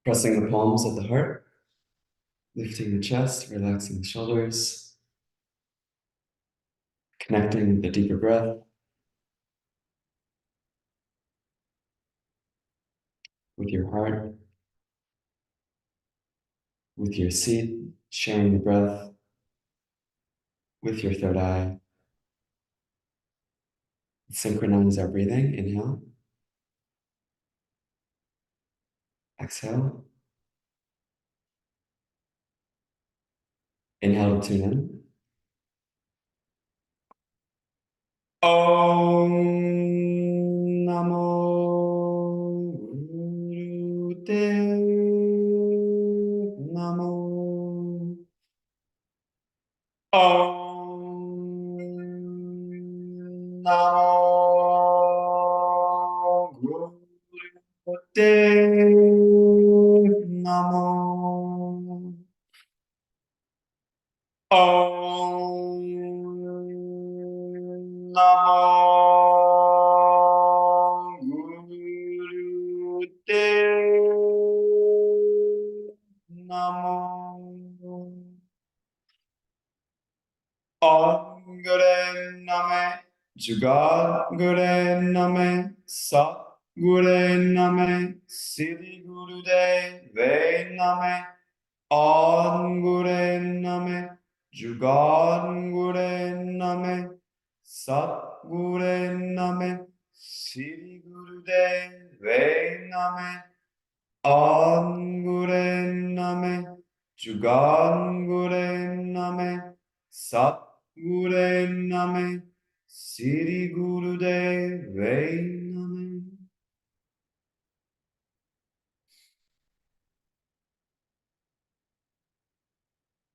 Pressing the palms of the heart, lifting the chest, relaxing the shoulders, connecting with the deeper breath, with your heart, with your seat, sharing the breath with your third eye. Synchronize our breathing. Inhale, exhale. Inhale to tune in. Om Namo Gurute Namo. Om Namo Gurute Namo. Om Namo Gurute Namo. Om Gure Name, Jugal Gure Name, Sat Gure Name, Siddhi Gurudev Name. Om Gure Name, Jugal Gure Name, Sat Gure Name, Siddhi Gurudev Name. Om Gure Name, Jugal Gure Name, Sat Gure Name, Siddhi Gurudev Name.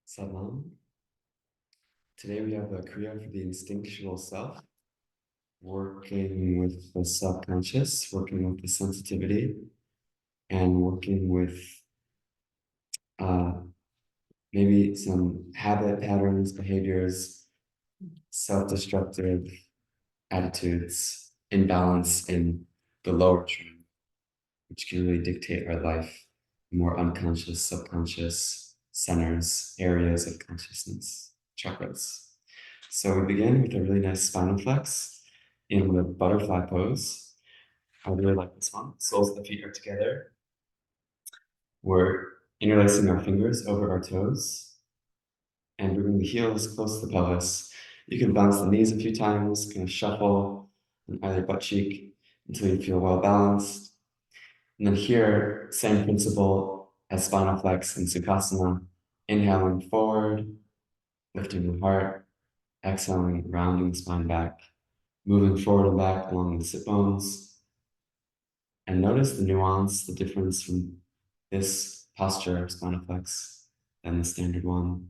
Salam. Today we have a Kriya for the Instinctual Self, working with the subconscious, working with the sensitivity, and working with maybe some habit patterns, behaviors, self-destructive attitudes, imbalance in the lower trim, which can really dictate our life, more unconscious, subconscious centers, areas of consciousness, chakras. So we begin with a really nice spinal flex in the butterfly pose. I really like this one. Soles of the feet are together. We're interlacing our fingers over our toes and bringing the heels close to the pelvis. You can bounce the knees a few times, kind of shuffle on either butt cheek until you feel well balanced. And then here, same principle as spinal flex and Sukhasana. Inhaling forward, lifting the heart, exhaling, rounding the spine back, moving forward and back along the sit bones. And notice the nuance, the difference from this posture of spinal flex than the standard one.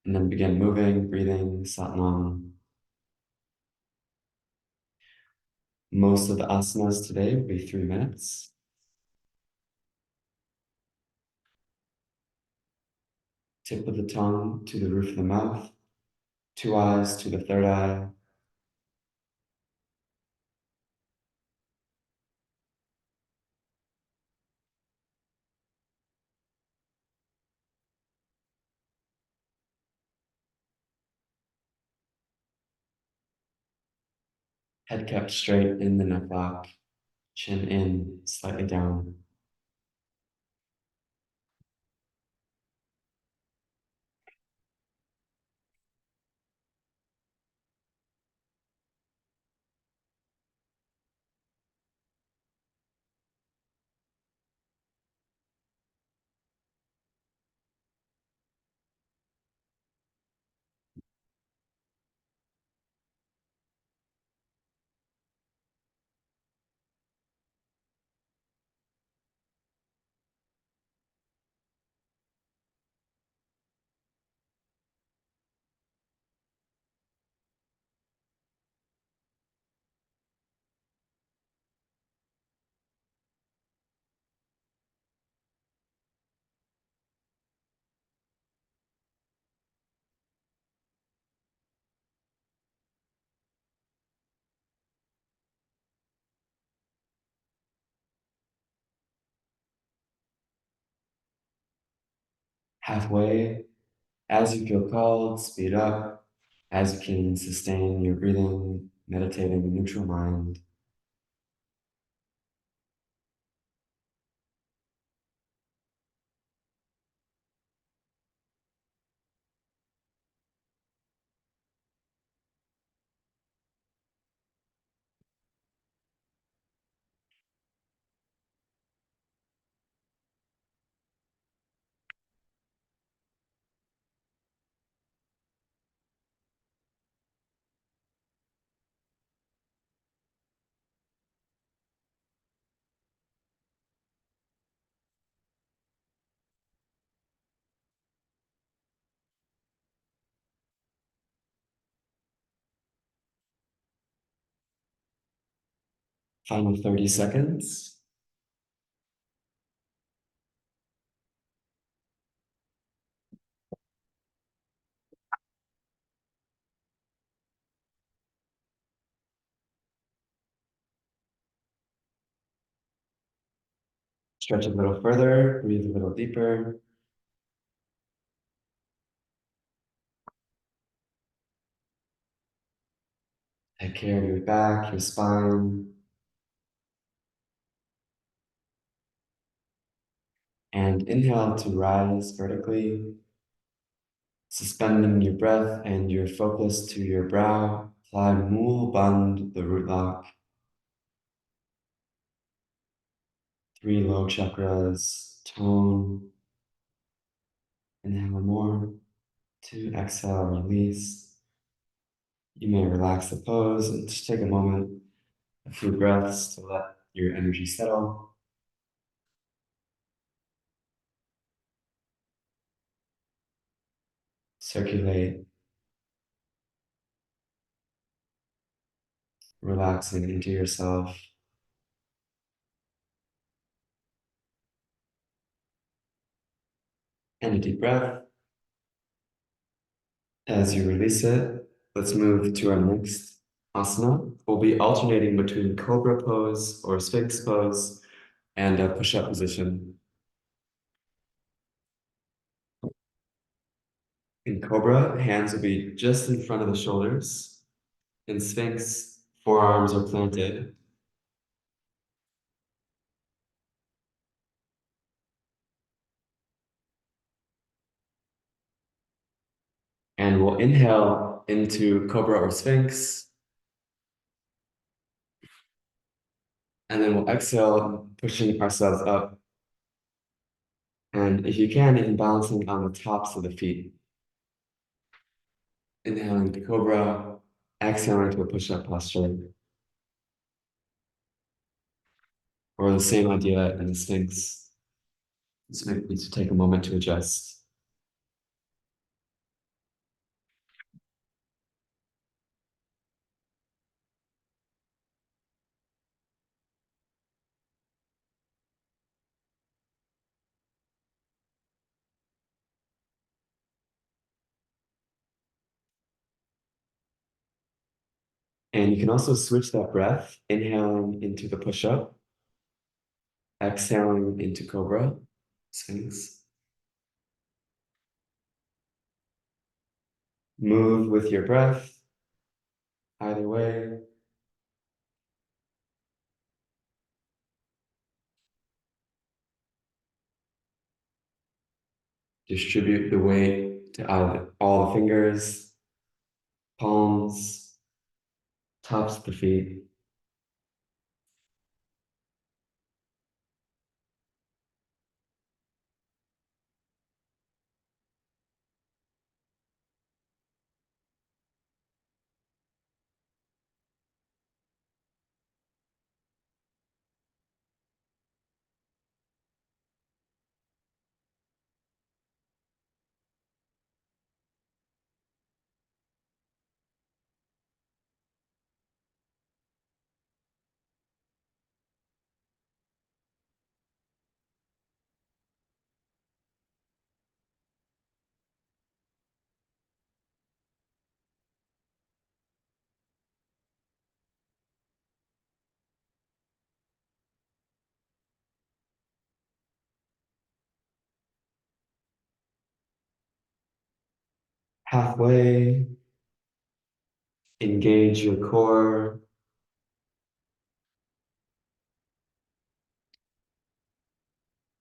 And then begin moving, breathing, Satnam. Most of the asanas today will be 3 minutes. Tip of the tongue to the roof of the mouth, 2 eyes to the third eye. Head kept straight in the neck lock, chin in, slightly down. halfway. As you feel called, speed up. As you can sustain your breathing, meditating, neutral mind. Final 30 seconds. Stretch a little further, breathe a little deeper. Take care of your back, your spine. And inhale to rise vertically, suspending your breath and your focus to your brow. Apply Mul Bandh, the root lock. 3 low chakras, tone. Inhale more. 2, exhale, release. You may relax the pose and just take a moment, a few breaths to let your energy settle. Circulate, relaxing into yourself. And a deep breath. As you release it, let's move to our next asana. We'll be alternating between cobra pose or sphinx pose and a push-up position. In cobra, hands will be just in front of the shoulders. In sphinx, forearms are planted. And we'll inhale into cobra or sphinx. And then we'll exhale, pushing ourselves up. And if you can, in balancing on the tops of the feet. Inhaling to cobra, exhaling to a push-up posture. Or the same idea in the sphinx. This might need to take a moment to adjust. And you can also switch that breath, inhaling into the push-up, exhaling into cobra, sphinx. Move with your breath, either way. Distribute the weight to either all the fingers, palms, tops of the feet. Halfway, engage your core.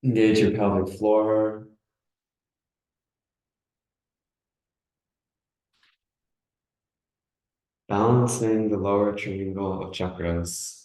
Engage your pelvic floor. Balancing the lower triangle of chakras.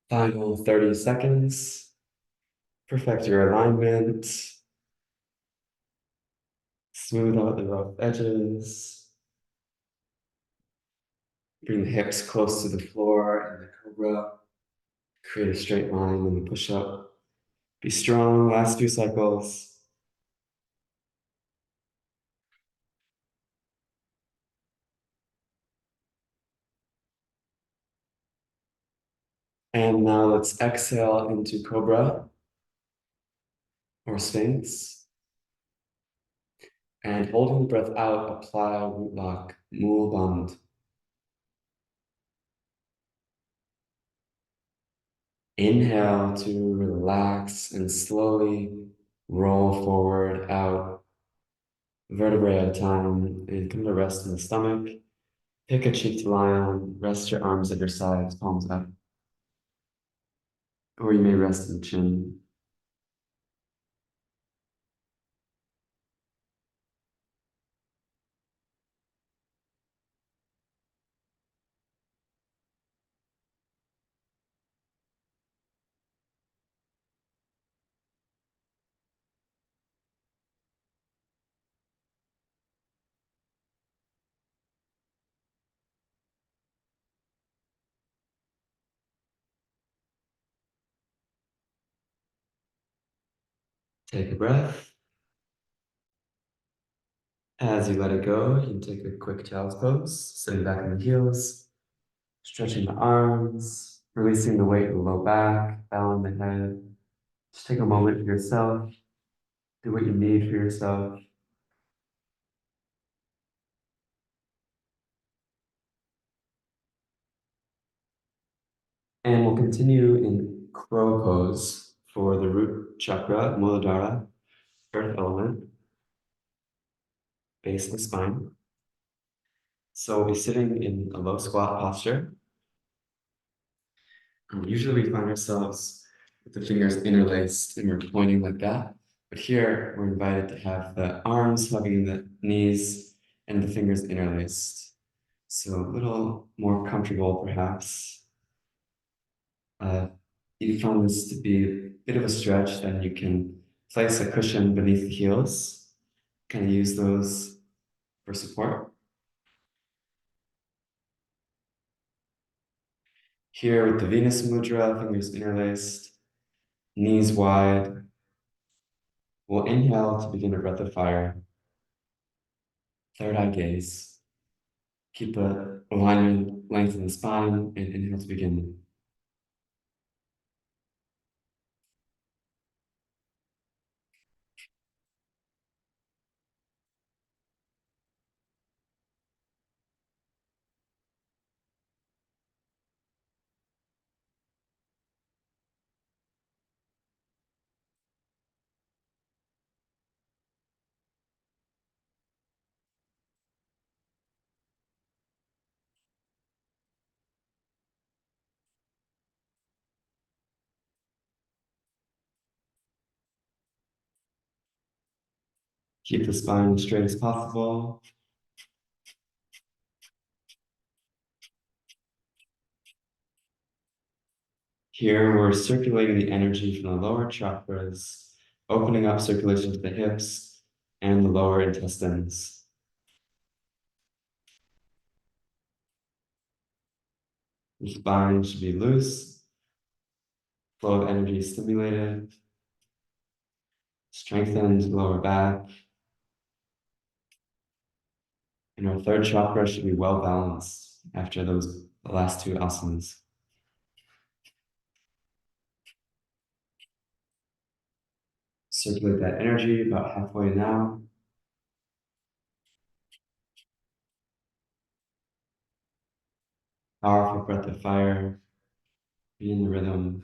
Final 30 seconds. Perfect your alignment. Smooth out the rough edges. Bring the hips close to the floor in the cobra. Create a straight line in the push-up. Be strong, last few cycles. And now let's exhale into cobra or sphinx. And holding the breath out, apply root lock, mul bandh. Inhale to relax and slowly roll forward out, vertebrae at a time, and come to rest in the stomach. Pick a cheek to lie on, rest your arms at your sides, palms up. Or you may rest in the chin. Take a breath. As you let it go, you can take a quick child's pose, sitting back on the heels, stretching the arms, releasing the weight in the low back, bowing the head. Just take a moment for yourself. Do what you need for yourself. And we'll continue in crow pose for the root chakra, Muladhara, earth element, base of the spine. So we'll be sitting in a low squat posture. Usually we find ourselves with the fingers interlaced and we're pointing like that. But here we're invited to have the arms hugging the knees and the fingers interlaced. So a little more comfortable perhaps. You found this to be a bit of a stretch, then you can place a cushion beneath the heels. Kind of use those for support. Here with the Venus Mudra, fingers interlaced, knees wide. We'll inhale to begin a breath of fire. Third eye gaze. Keep the alignment, length in the spine, and inhale to begin. Keep the spine as straight as possible. Here we're circulating the energy from the lower chakras, opening up circulation to the hips and the lower intestines. The spine should be loose, flow of energy stimulated, strengthened lower back, and our third chakra should be well balanced after the last two asanas. Circulate that energy about halfway now. Powerful breath of fire. Be in the rhythm.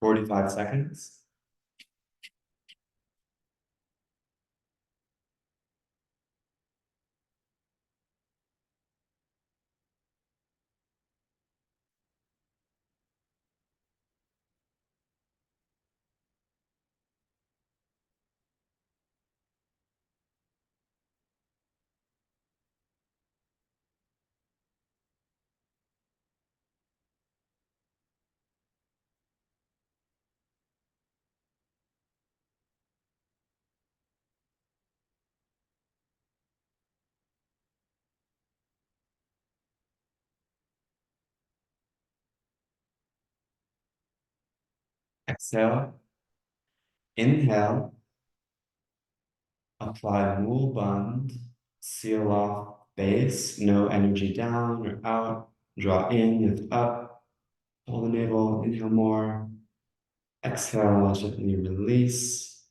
Forty-five seconds. Exhale. Inhale. Apply mul band. Seal off base. No energy down or out. Draw in, lift up. Pull the navel. Inhale more. Exhale. Gently release.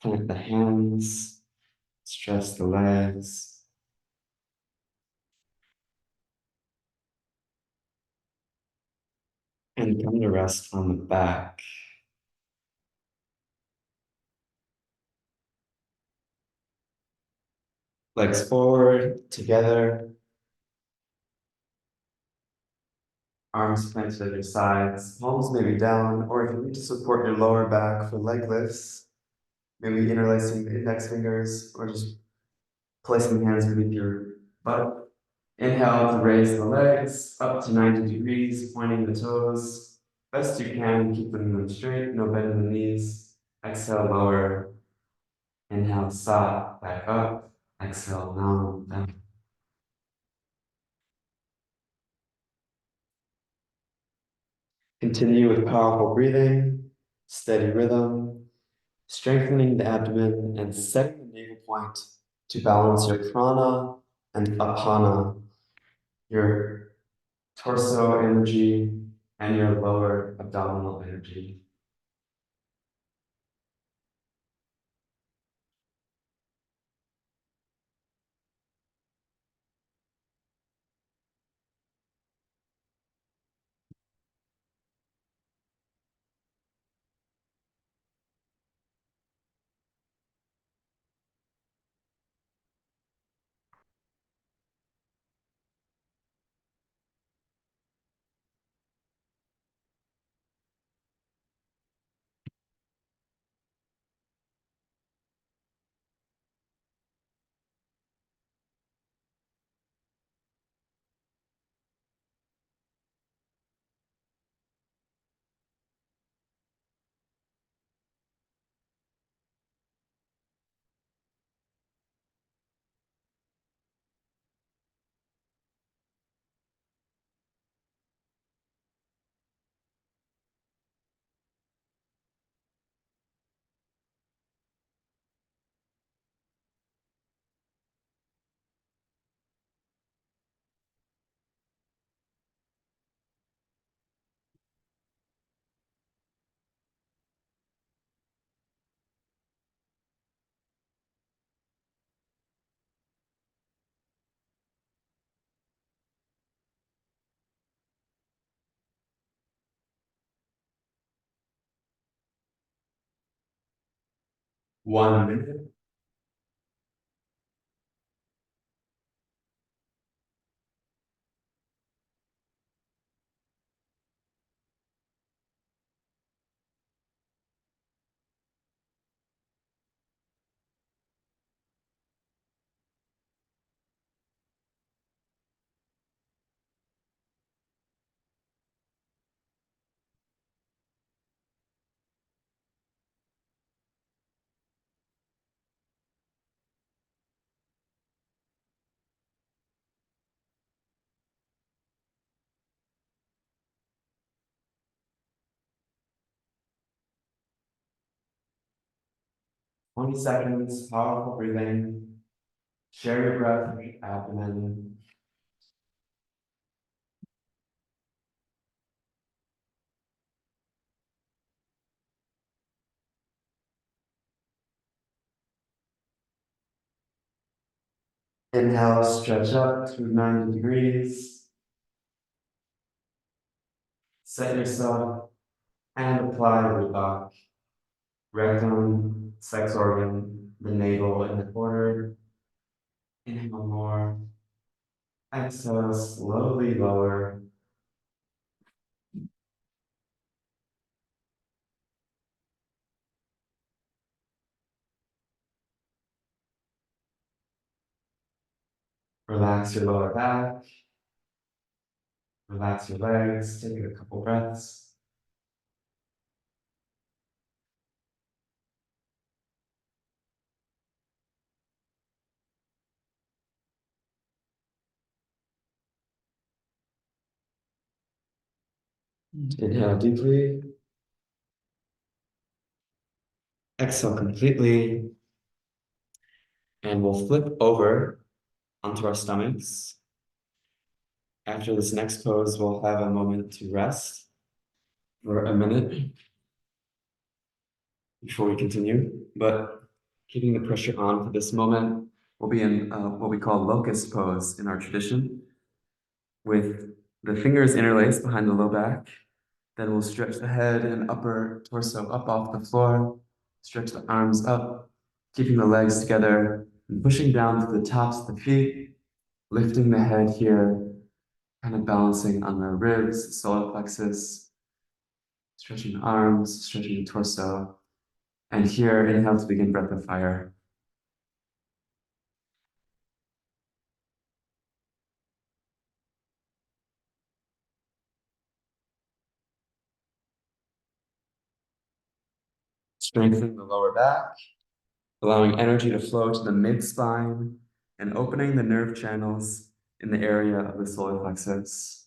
Plant the hands. Stretch the legs. And come to rest on the back. Legs forward, together. Arms planted at your sides, palms maybe down, or if you need to support your lower back for leg lifts, maybe interlacing the index fingers, or just placing the hands beneath your butt. Inhale to raise the legs up to 90 degrees, pointing the toes. Best you can, keeping them straight, no bend in the knees. Exhale, lower. Inhale, sa, back up. Exhale, down. Continue with powerful breathing, steady rhythm, strengthening the abdomen and setting the navel point to balance your prana and apana, your torso energy and your lower abdominal energy. 1 minute. Twenty seconds, powerful breathing. Share your breath with your abdomen. Inhale, stretch up to 90 degrees. Set yourself and apply the rectum, sex organ, the navel in the corner. Inhale more. Exhale, slowly lower. Relax your lower back. Relax your legs. Take a couple breaths. Inhale deeply. Exhale completely. And we'll flip over onto our stomachs. After this next pose, we'll have a moment to rest for a minute before we continue. But keeping the pressure on for this moment, we'll be in what we call locust pose in our tradition, with the fingers interlaced behind the low back. Then we'll stretch the head and upper torso up off the floor, stretch the arms up, keeping the legs together, and pushing down to the tops of the feet, lifting the head here, kind of balancing on the ribs, the solar plexus, stretching the arms, stretching the torso. And here, inhale to begin breath of fire. Strengthening the lower back, allowing energy to flow to the mid-spine, and opening the nerve channels in the area of the solar plexus.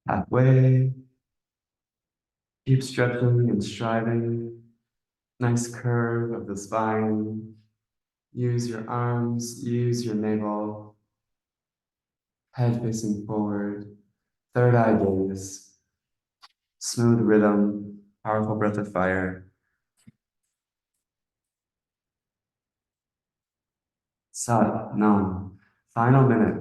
Halfway, keep stretching and striving. Nice curve of the spine. Use your arms, use your navel. Head facing forward. Third eye gaze. Smooth rhythm. Powerful breath of fire. Sat Nam. Final minute.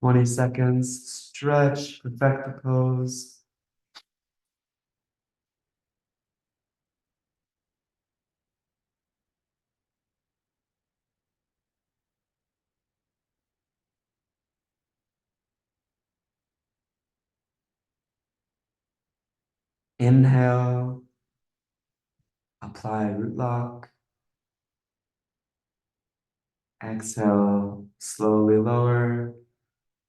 20 seconds, stretch, perfect the pose. Inhale, apply root lock. Exhale, slowly lower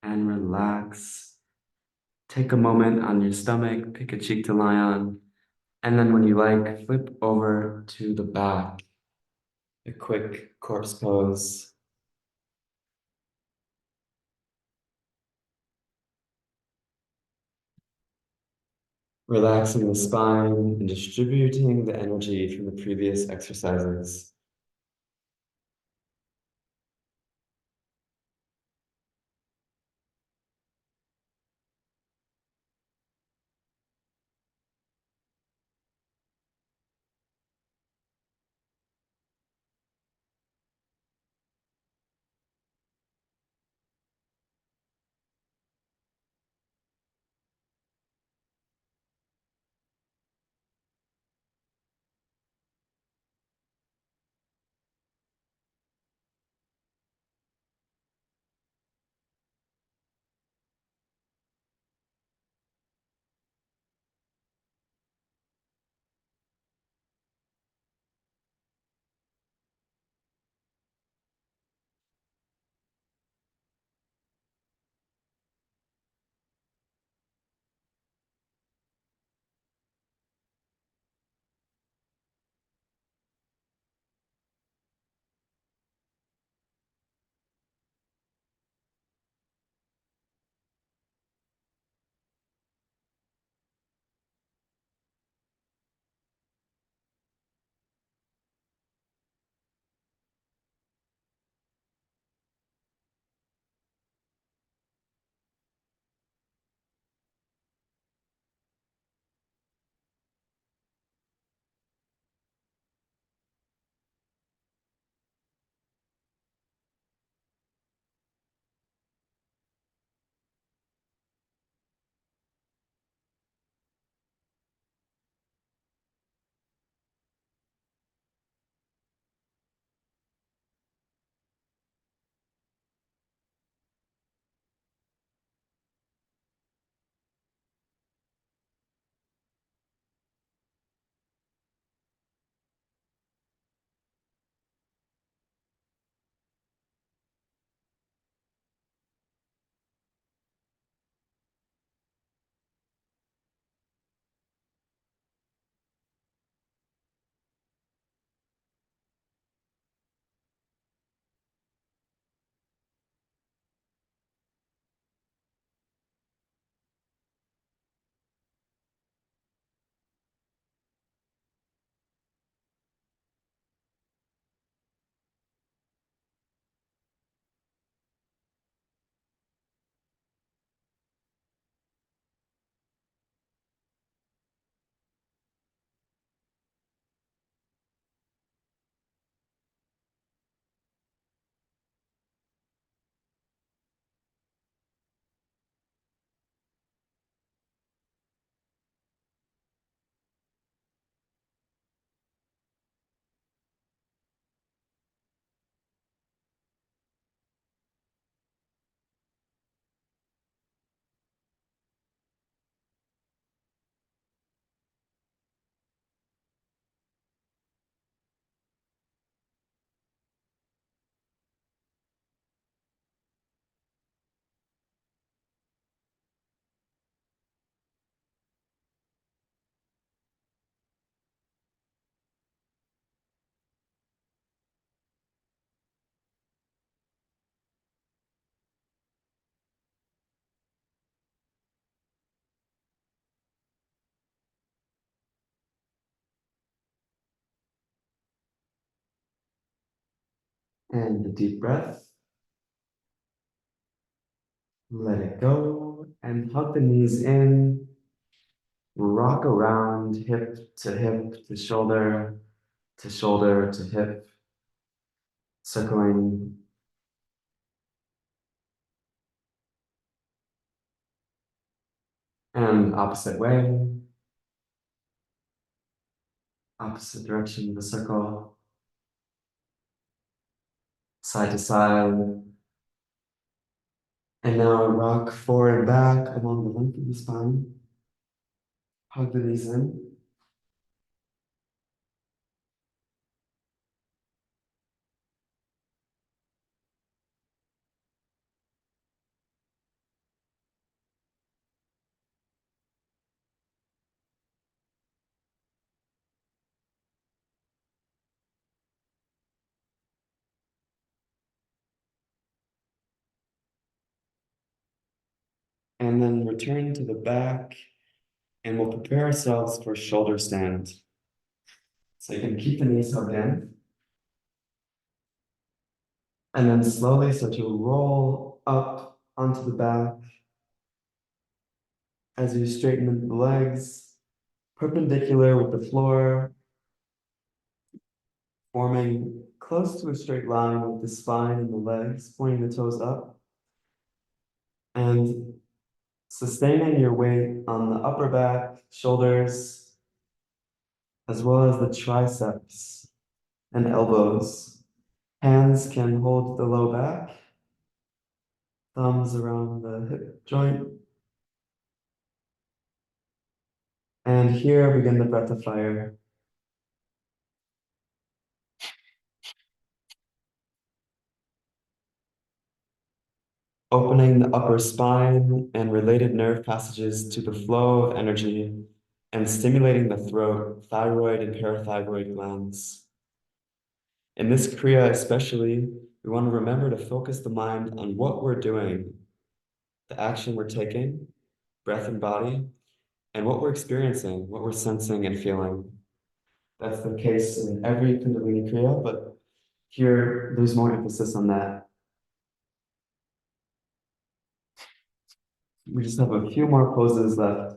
and relax. Take a moment on your stomach, pick a cheek to lie on, and then when you like, flip over to the back. A quick corpse pose. Relaxing the spine and distributing the energy from the previous exercises. And a deep breath. Let it go and hug the knees in. Rock around hip to shoulder to hip, circling And opposite way, opposite direction of the circle, side to side. And now rock forward and back along the length of the spine. Hug the knees in. And then return to the back, and we'll prepare ourselves for shoulder stand. So you can keep the knees hugged in, and then slowly start to roll up onto the back as you straighten the legs, perpendicular with the floor, forming close to a straight line with the spine and the legs, pointing the toes up, and sustaining your weight on the upper back, shoulders, as well as the triceps and elbows. Hands can hold the low back, thumbs around the hip joint. And here begin the breath of fire. Opening the upper spine and related nerve passages to the flow of energy and stimulating the throat, thyroid, and parathyroid glands. In this Kriya especially, we want to remember to focus the mind on what we're doing, the action we're taking, breath and body, and what we're experiencing, what we're sensing and feeling. That's the case in every Kundalini Kriya, but here there's more emphasis on that. We just have a few more poses left.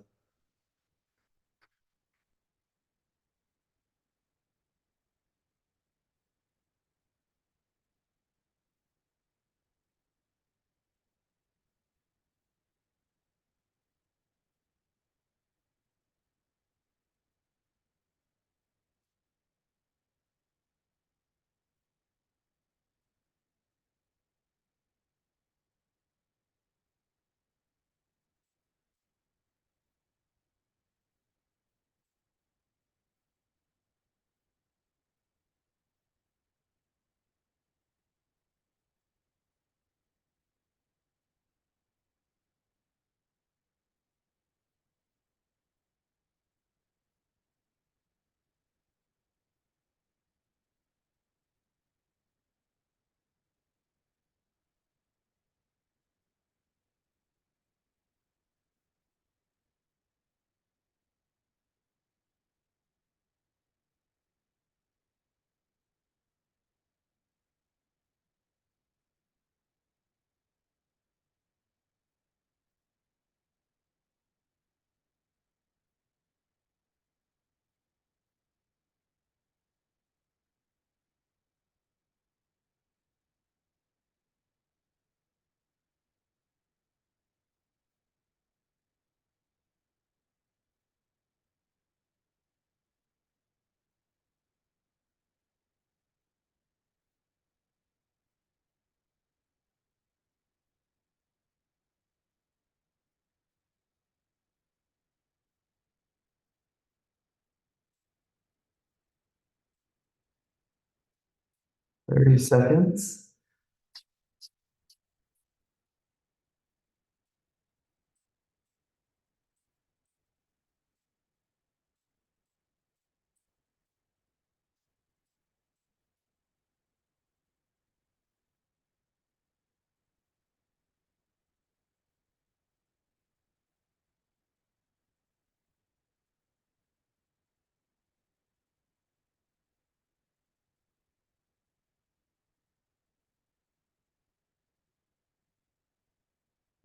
Thirty seconds.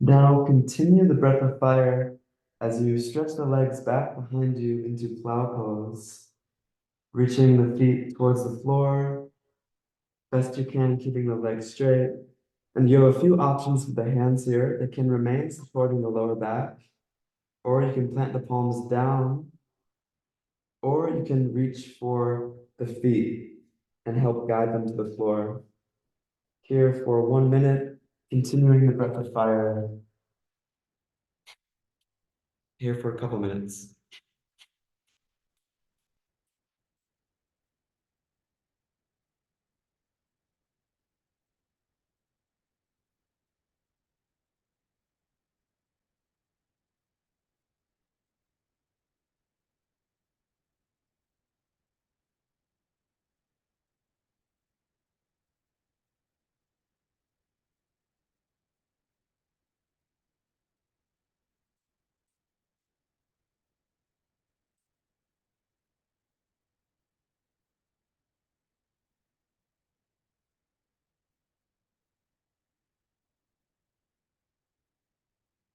Now continue the breath of fire as you stretch the legs back behind you into plow pose, reaching the feet towards the floor, best you can, keeping the legs straight. And you have a few options with the hands here that can remain supporting the lower back, or you can plant the palms down, or you can reach for the feet and help guide them to the floor. Here for 1 minute, continuing the breath of fire. Here for a couple minutes.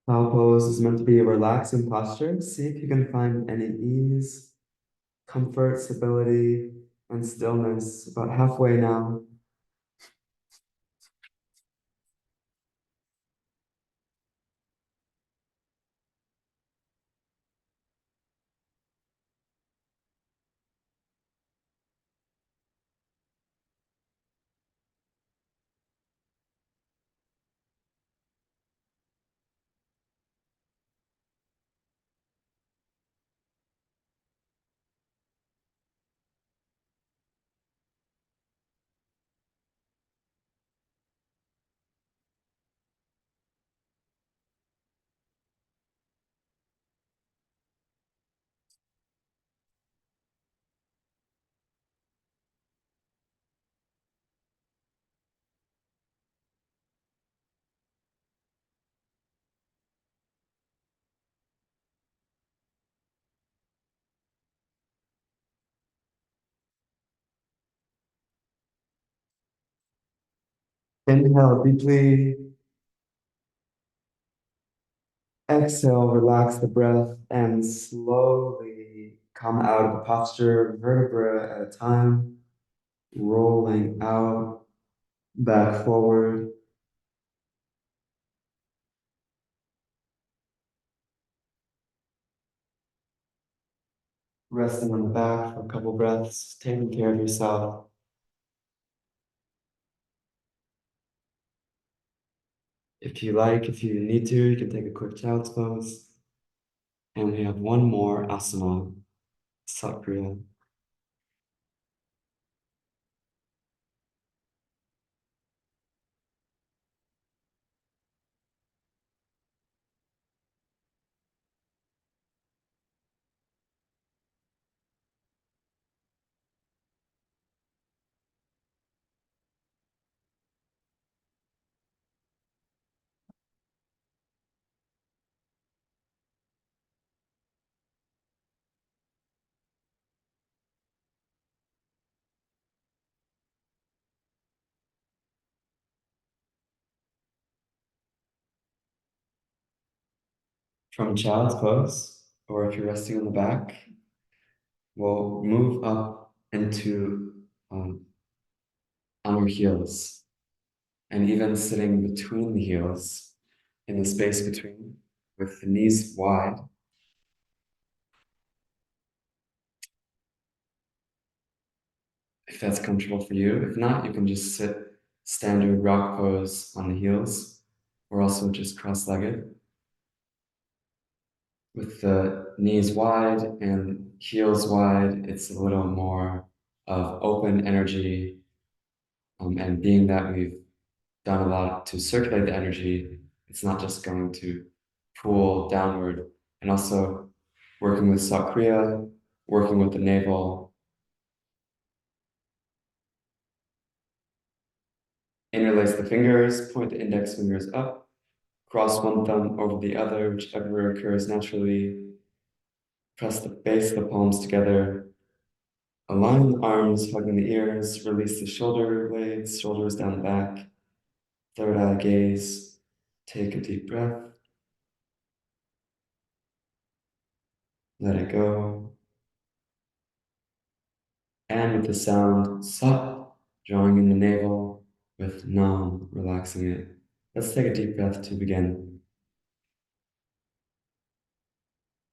Cow pose is meant to be a relaxing posture. See if you can find any ease, comfort, stability, and stillness. About halfway now. Inhale deeply. Exhale, relax the breath and slowly come out of the posture, vertebra at a time, rolling out, back forward. Resting on the back for a couple breaths, taking care of yourself. If you like, if you need to, you can take a quick child's pose. And we have one more asana, Sakriya. From child's pose, or if you're resting on the back, we'll move up into on our heels, and even sitting between the heels, in the space between, with the knees wide. If that's comfortable for you. If not, you can just sit standard rock pose on the heels, or also just cross-legged, with the knees wide and heels wide. It's a little more of open energy, and being that we've done a lot to circulate the energy, it's not just going to pull downward. And also working with Sakriya, working with the navel. Interlace the fingers, point the index fingers up, cross one thumb over the other, whichever occurs naturally. Press the base of the palms together. Align the arms, hugging the ears. Release the shoulder blades, shoulders down the back. Third eye gaze. Take a deep breath. Let it go. And with the sound Sat, drawing in the navel, with Nam, relaxing it. Let's take a deep breath to begin.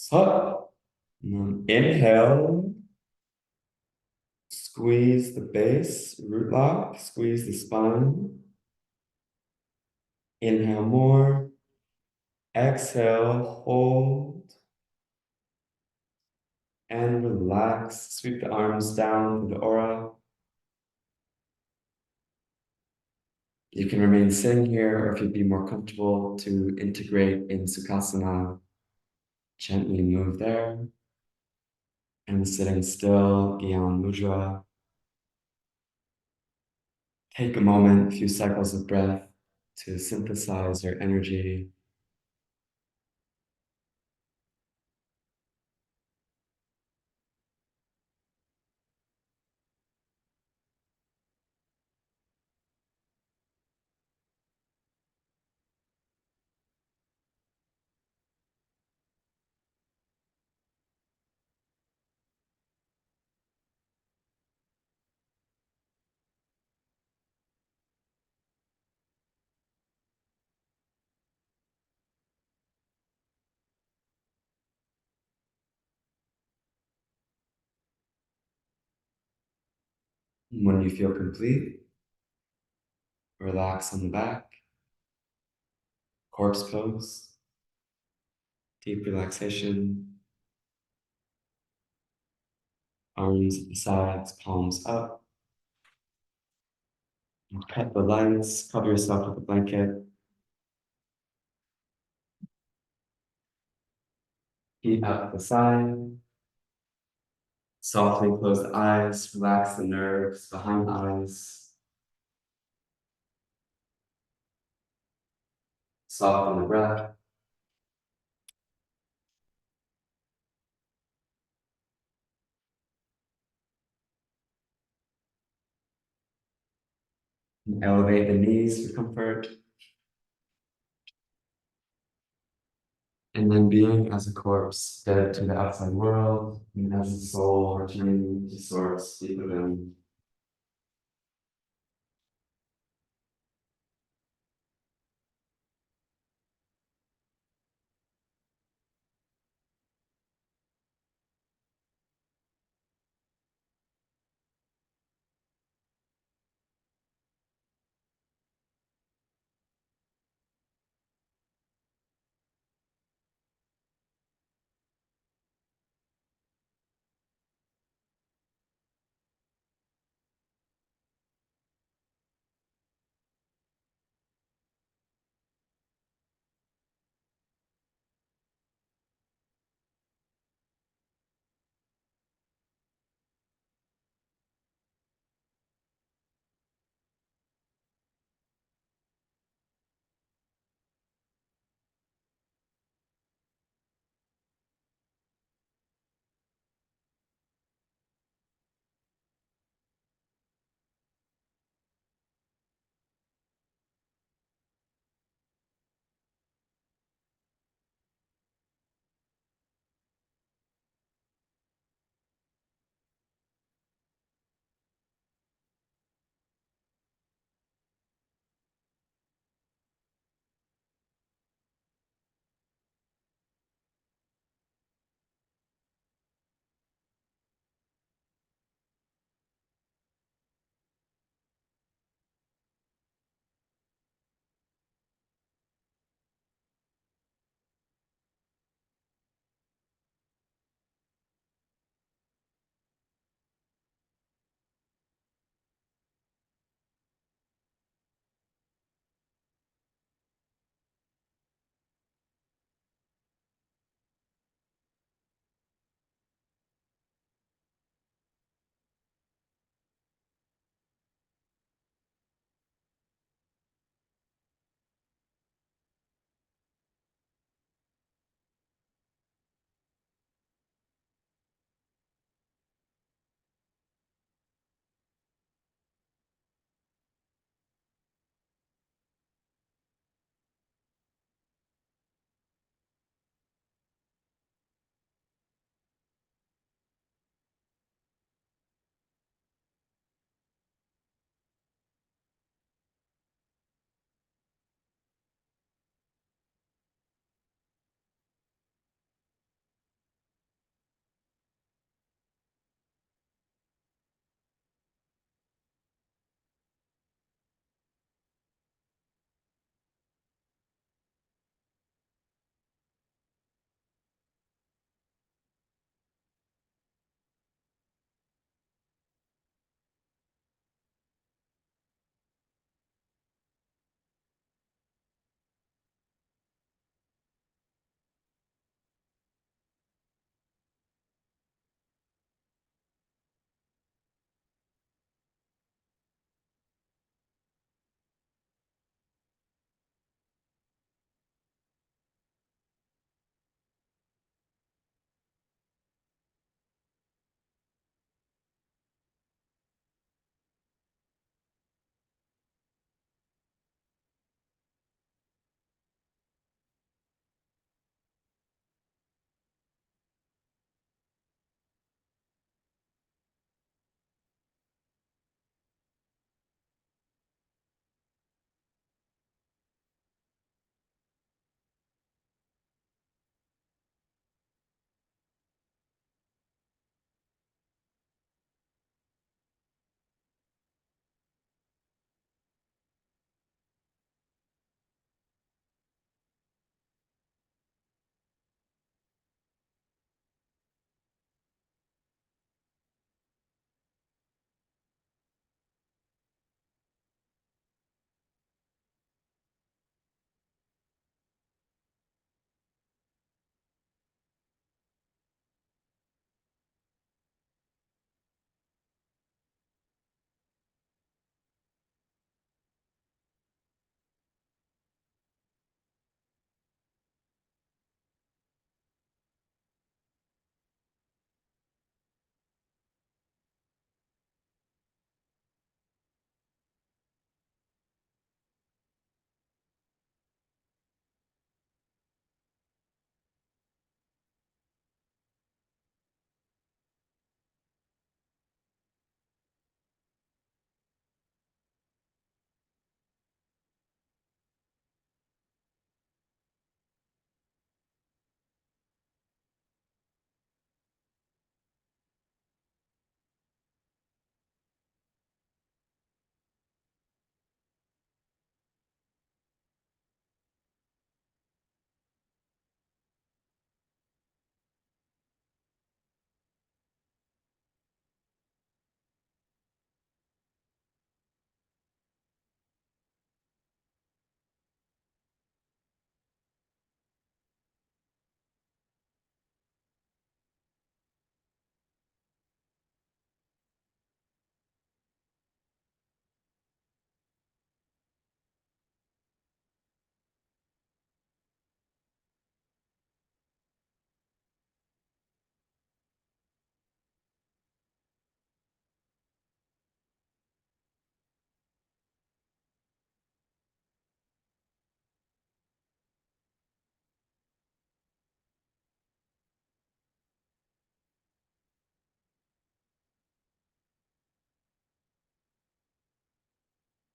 So, inhale, squeeze the base, root lock, squeeze the spine. Inhale more. Exhale, hold and relax. Sweep the arms down through the aura. You can remain sitting here, or if you'd be more comfortable to integrate in Sukhasana, gently move there. And sitting still, Gyan Mudra. Take a moment, a few cycles of breath to synthesize your energy. When you feel complete, relax on the back, corpse pose, deep relaxation, arms at the sides, palms up. Cut the lines, cover yourself with a blanket. Feet up the side. Softly close the eyes, relax the nerves behind the eyes. Soften the breath. Elevate the knees for comfort. And then being as a corpse, dead to the outside world, and as a soul returning to source deep within.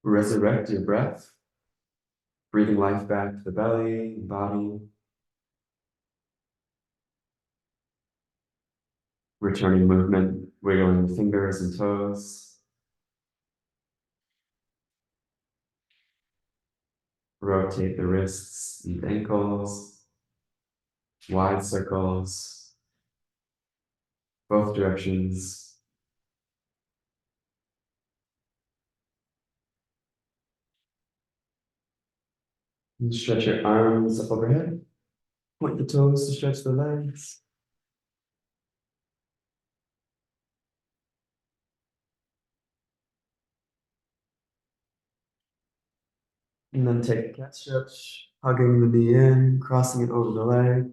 Resurrect your breath, breathing life back to the belly and body. Returning movement, wiggling the fingers and toes. Rotate the wrists and ankles. Wide circles, both directions. And stretch your arms up overhead. Point the toes to stretch the legs. And then take a cat stretch, hugging the knee in, crossing it over the leg.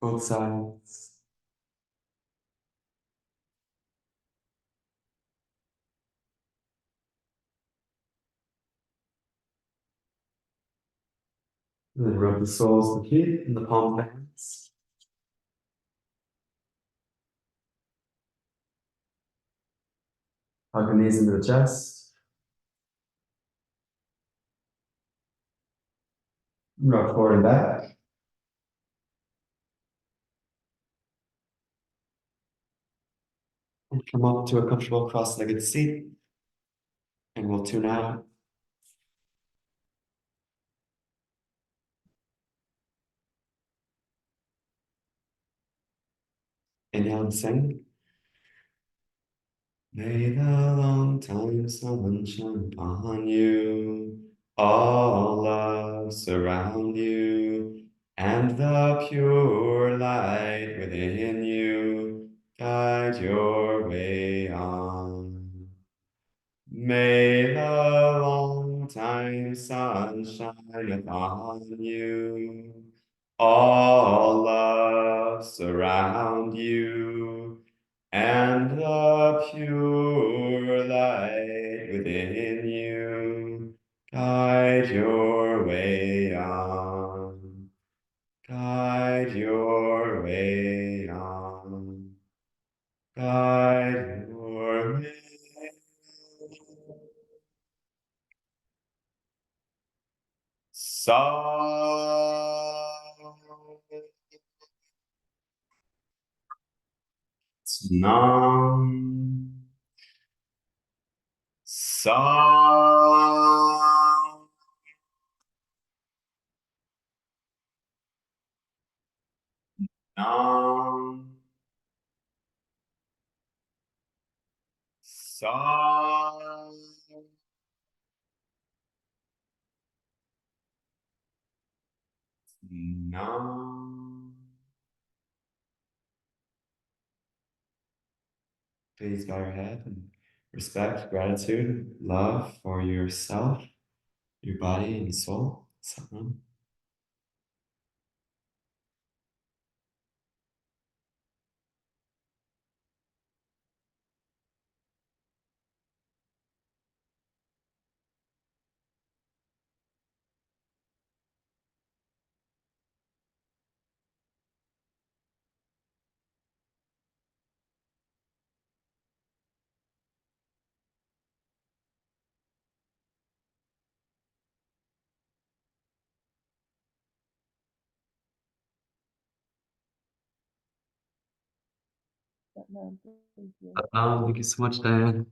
Both sides. And then rub the soles of the feet in the palm of the hands. Hug the knees into the chest. Rock forward and back. And come up to a comfortable cross-legged seat. And we'll tune out. Inhale and sing. May the long time sun shine upon you, all love surround you, and the pure light within you guide your way on. May the long time sun shine upon you, all love surround you, and the pure light within you guide your way on. Guide your way on. Guide your way. Nam. Sam. Nam. Sam. Nam. Please bow your head and respect, gratitude, love for yourself, your body, and soul. Satnam. Thank you. Thank you so much, Diane.